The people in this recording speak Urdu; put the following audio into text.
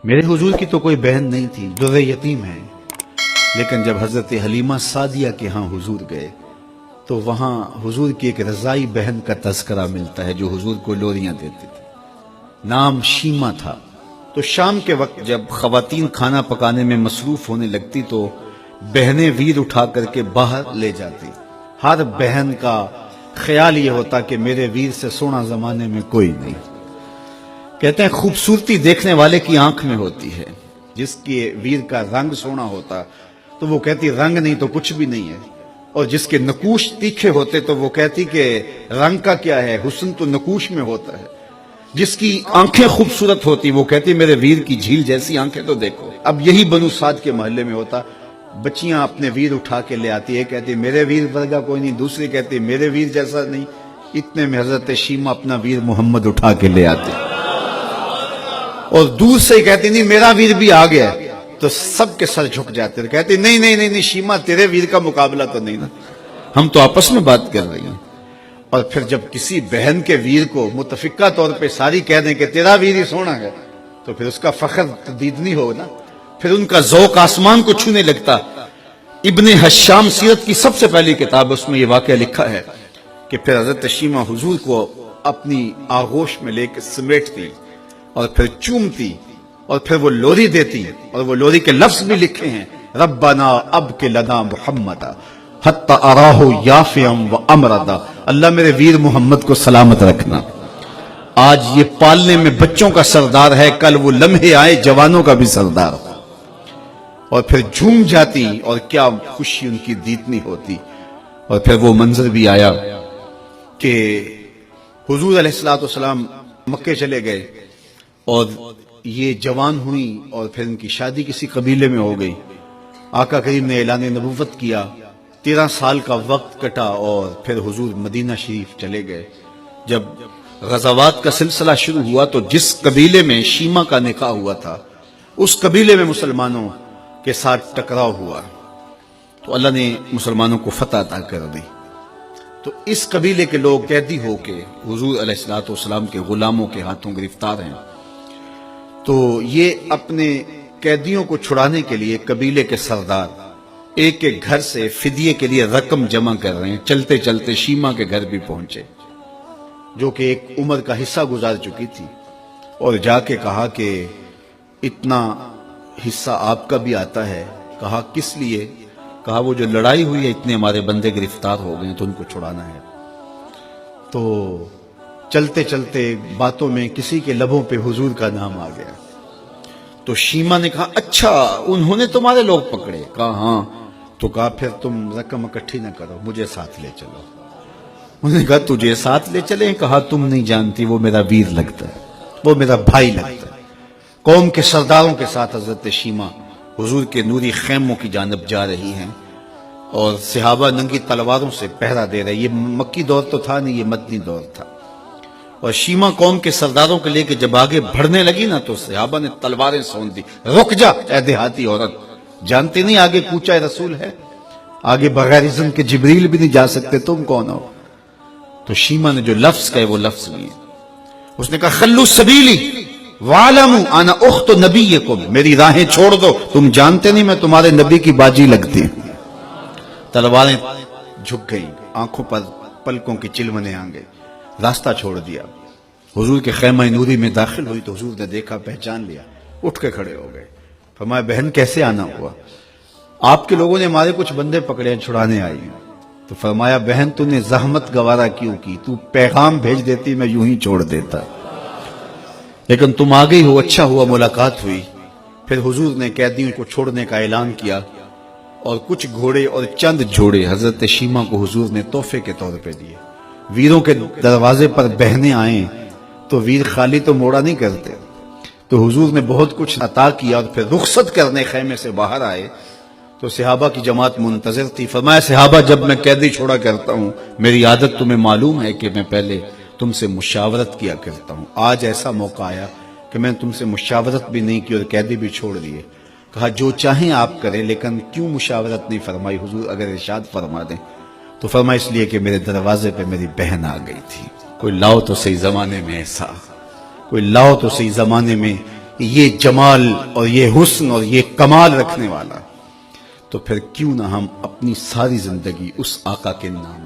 میرے حضور کی تو کوئی بہن نہیں تھی، در یتیم ہے، لیکن جب حضرت حلیمہ سعدیہ کے ہاں حضور گئے تو وہاں حضور کی ایک رضائی بہن کا تذکرہ ملتا ہے جو حضور کو لوریاں دیتی تھی، نام شیمہ تھا۔ تو شام کے وقت جب خواتین کھانا پکانے میں مصروف ہونے لگتی تو بہنیں ویر اٹھا کر کے باہر لے جاتی۔ ہر بہن کا خیال یہ ہوتا کہ میرے ویر سے سونا زمانے میں کوئی نہیں۔ کہتے ہیں خوبصورتی دیکھنے والے کی آنکھ میں ہوتی ہے، جس کے ویر کا رنگ سونا ہوتا تو وہ کہتی رنگ نہیں تو کچھ بھی نہیں ہے، اور جس کے نقوش تیکھے ہوتے تو وہ کہتی کہ رنگ کا کیا ہے، حسن تو نقوش میں ہوتا ہے۔ جس کی آنکھیں خوبصورت ہوتی وہ کہتی میرے ویر کی جھیل جیسی آنکھیں تو دیکھو۔ اب یہی بنو سعد کے محلے میں ہوتا، بچیاں اپنے ویر اٹھا کے لے آتی، ایک کہتی میرے ویر ورگا کوئی نہیں، دوسری کہتی میرے ویر جیسا نہیں۔ اتنے میں حضرت شیمہ اپنا ویر محمد اٹھا کے لے آتے اور دور سے کہتی نہیں میرا ویر بھی آ گیا، تو سب کے سر جھک جاتے، کہتی نہیں نہیں نہیں شیمہ تیرے ویر کا مقابلہ تو نہیں نا، ہم تو آپس میں بات کر رہی ہیں۔ اور پھر جب کسی بہن کے ویر کو متفقہ طور پہ ساری کہہ دیں کہ تیرا ویر ہی سونا ہے تو پھر اس کا فخر تدیدنی ہو نا، پھر ان کا ذوق آسمان کو چھونے لگتا۔ ابن حشام سیرت کی سب سے پہلی کتاب، اس میں یہ واقعہ لکھا ہے کہ پھر حضرت شیمہ حضور کو اپنی آغوش میں لے کے سمیٹتی اور پھر چومتی اور پھر وہ لوری دیتی، اور وہ لوری کے لفظ بھی لکھے ہیں، ربنا ابک لنا محمدا حتی اراہ یافعا و امردا، اللہ میرے ویر محمد کو سلامت رکھنا۔ آج یہ پالنے میں بچوں کا سردار ہے، کل وہ لمحے آئے جوانوں کا بھی سردار ہو۔ اور پھر جھوم جاتی اور کیا خوشی ان کی دیتنی ہوتی۔ اور پھر وہ منظر بھی آیا کہ حضور علیہ السلام مکے چلے گئے اور یہ جوان ہوئی اور پھر ان کی شادی کسی قبیلے میں ہو گئی۔ آقا کریم نے اعلان نبوت کیا، 13 سال کا وقت کٹا اور پھر حضور مدینہ شریف چلے گئے۔ جب غزوات کا سلسلہ شروع ہوا تو جس قبیلے میں شیمہ کا نکاح ہوا تھا اس قبیلے میں مسلمانوں کے ساتھ ٹکراؤ ہوا تو اللہ نے مسلمانوں کو فتح عطا کر دی۔ تو اس قبیلے کے لوگ قیدی ہو کے حضور علیہ السلام کے غلاموں کے ہاتھوں گرفتار ہیں۔ تو یہ اپنے قیدیوں کو چھڑانے کے لیے قبیلے کے سردار ایک ایک گھر سے فدیے کے لیے رقم جمع کر رہے ہیں۔ چلتے چلتے شیمہ کے گھر بھی پہنچے جو کہ ایک عمر کا حصہ گزار چکی تھی، اور جا کے کہا کہ اتنا حصہ آپ کا بھی آتا ہے۔ کہا کس لیے؟ کہا وہ جو لڑائی ہوئی ہے اتنے ہمارے بندے گرفتار ہو گئے تو ان کو چھڑانا ہے۔ تو چلتے چلتے باتوں میں کسی کے لبوں پہ حضور کا نام آ گیا تو شیمہ نے کہا اچھا انہوں نے تمہارے لوگ پکڑے؟ کہا ہاں۔ تو کہا پھر تم رقم اکٹھی نہ کرو، مجھے ساتھ لے چلو۔ انہوں نے کہا تجھے ساتھ لے چلیں؟ کہا تم نہیں جانتی وہ میرا ویر لگتا ہے، وہ میرا بھائی لگتا ہے۔ قوم کے سرداروں کے ساتھ حضرت شیمہ حضور کے نوری خیموں کی جانب جا رہی ہیں اور صحابہ ننگی تلواروں سے پہرا دے رہے۔ یہ مکی دور تو تھا نہیں، یہ مدنی دور تھا۔ اور شیمہ قوم کے سرداروں کے لے کے جب آگے بڑھنے لگی نا تو صحابہ نے تلواریں سونت دی، رک جا اے دیہاتی عورت، جانتے نہیں آگے کوچہ رسول ہے، آگے بغیر اذن کے جبریل بھی نہیں جا سکتے، تم کون ہو؟ تو شیمہ نے جو لفظ کہے وہ لفظ نہیں ہے۔ اس نے کہا خلو سبیلی وَعَلَمُوا أَنَا أُخْتُ نَبِيِّكُمْ، میری راہیں چھوڑ دو، تم جانتے نہیں میں تمہارے نبی کی باجی لگتی ہوں۔ تلواریں جھک گئیں، آنکھوں پر پلکوں کی چلمنے آ گئے، راستہ چھوڑ دیا۔ حضور کے خیمہ نوری میں داخل ہوئی تو حضور نے دیکھا، پہچان لیا، اٹھ کے کھڑے ہو گئے۔ فرمایا بہن کیسے آنا ہوا؟ آپ کے لوگوں نے ہمارے کچھ بندے پکڑے ہیں، چھڑانے آئی ہیں۔ تو فرمایا بہن تو نے زحمت گوارا کیوں کی؟ تو پیغام بھیج دیتی میں یوں ہی چھوڑ دیتا، لیکن تم آ گئی ہو، اچھا ہوا ملاقات ہوئی۔ پھر حضور نے قیدیوں کو چھوڑنے کا اعلان کیا اور کچھ گھوڑے اور چند جوڑے حضرت شیمہ کو حضور نے تحفے کے طور پہ دیے۔ ویروں کے دروازے پر بہنیں آئیں تو ویر خالی تو موڑا نہیں کرتے، تو حضور نے بہت کچھ عطا کیا اور پھر رخصت کرنے خیمے سے باہر آئے تو صحابہ کی جماعت منتظر تھی۔ فرمایا صحابہ جب میں قیدی چھوڑا کرتا ہوں میری عادت تمہیں معلوم ہے کہ میں پہلے تم سے مشاورت کیا کرتا ہوں، آج ایسا موقع آیا کہ میں تم سے مشاورت بھی نہیں کی اور قیدی بھی چھوڑ دیے۔ کہا جو چاہیں آپ کریں، لیکن کیوں مشاورت نہیں فرمائی؟ حضور اگر ارشاد فرما دیں تو فرمایا اس لیے کہ میرے دروازے پہ میری بہن آ گئی تھی۔ کوئی لاؤ تو صحیح زمانے میں ایسا، کوئی لاؤ تو صحیح زمانے میں یہ جمال اور یہ حسن اور یہ کمال رکھنے والا، تو پھر کیوں نہ ہم اپنی ساری زندگی اس آقا کے نام